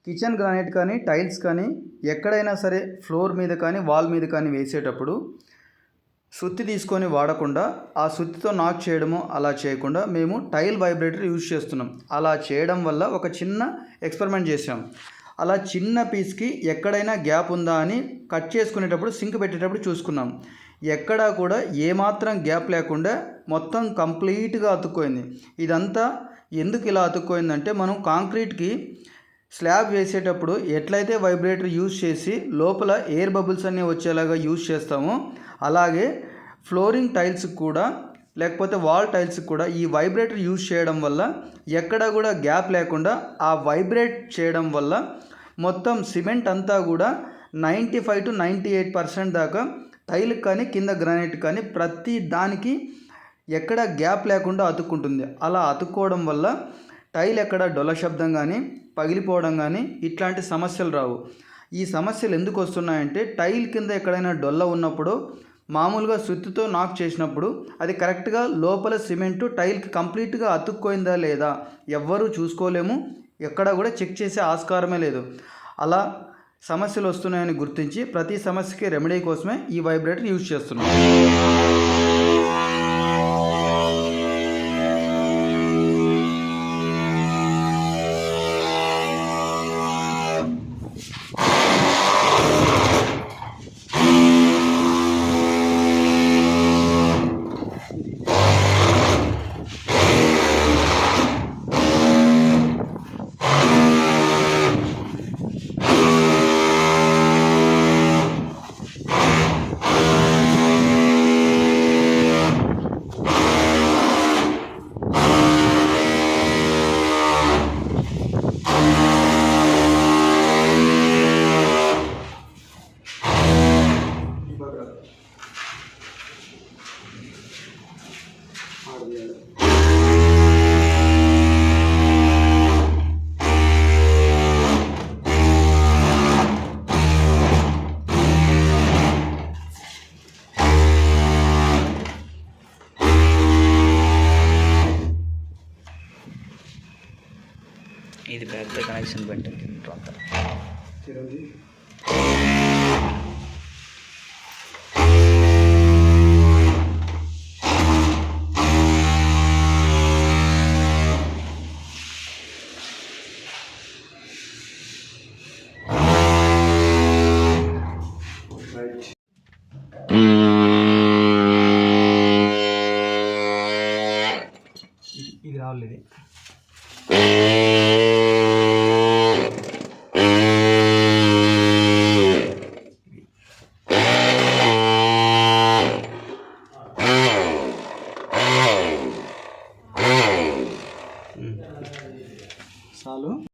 Kitchen granite కానీ tiles కానీ ఎక్కడైనా సరే ఫ్లోర్ మీద కానీ వాల్ మీద కానీ వేసేటప్పుడు సుత్తి తీసుకొని వాడకుండా ఆ సుత్తితో నాక్ చేయడము అలా చేయకుండా మేము టైల్ వైబ్రేటర్ యూజ్ చేస్తున్నాం. అలా చేయడం వల్ల ఒక చిన్న ఎక్స్పెరిమెంట్ చేసాం. అలా చిన్న పీస్కి ఎక్కడైనా గ్యాప్ ఉందా అని కట్ చేసుకునేటప్పుడు సింక్ పెట్టేటప్పుడు చూసుకున్నాం. ఎక్కడా కూడా ఏమాత్రం గ్యాప్ లేకుండా మొత్తం కంప్లీట్గా అతుక్కోయింది. ఇదంతా ఎందుకు ఇలా అతుక్కోయిందంటే మనం కాంక్రీట్కి స్లాబ్ వేసేటప్పుడు ఎట్లయితే వైబ్రేటర్ యూజ్ చేసి లోపల ఎయిర్ బబుల్స్ అన్నీ వచ్చేలాగా యూజ్ చేస్తామో అలాగే ఫ్లోరింగ్ టైల్స్కి కూడా లేకపోతే వాల్ టైల్స్కి కూడా ఈ వైబ్రేటర్ యూజ్ చేయడం వల్ల ఎక్కడా కూడా గ్యాప్ లేకుండా ఆ వైబ్రేట్ చేయడం వల్ల మొత్తం సిమెంట్ అంతా కూడా 95 to 98% దాకా టైల్కి కానీ కింద గ్రానైట్ కానీ ప్రతి దానికి ఎక్కడ గ్యాప్ లేకుండా అతుక్కుంటుంది. అలా అతుక్కోవడం వల్ల టైల్ ఎక్కడ డొల్ల శబ్దం కానీ పగిలిపోవడం కానీ ఇట్లాంటి సమస్యలు రావు. ఈ సమస్యలు ఎందుకు వస్తున్నాయంటే టైల్ కింద ఎక్కడైనా డొల్ల ఉన్నప్పుడు మామూలుగా సుత్తితో నాక్ చేసినప్పుడు అది కరెక్ట్గా లోపల సిమెంటు టైల్కి కంప్లీట్గా అతుక్కోయిందా లేదా ఎవ్వరూ చూసుకోలేము, ఎక్కడ కూడా చెక్ చేసే ఆస్కారమే లేదు. అలా సమస్యలు వస్తున్నాయని గుర్తించి ప్రతి సమస్యకి రెమెడీ కోసమే ఈ వైబ్రేటర్ యూజ్ చేస్తున్నాం. ఇది పెద్ద కనెక్షన్ పెట్టింది అంతా. ఇది రావాలి. ఇది చాలు.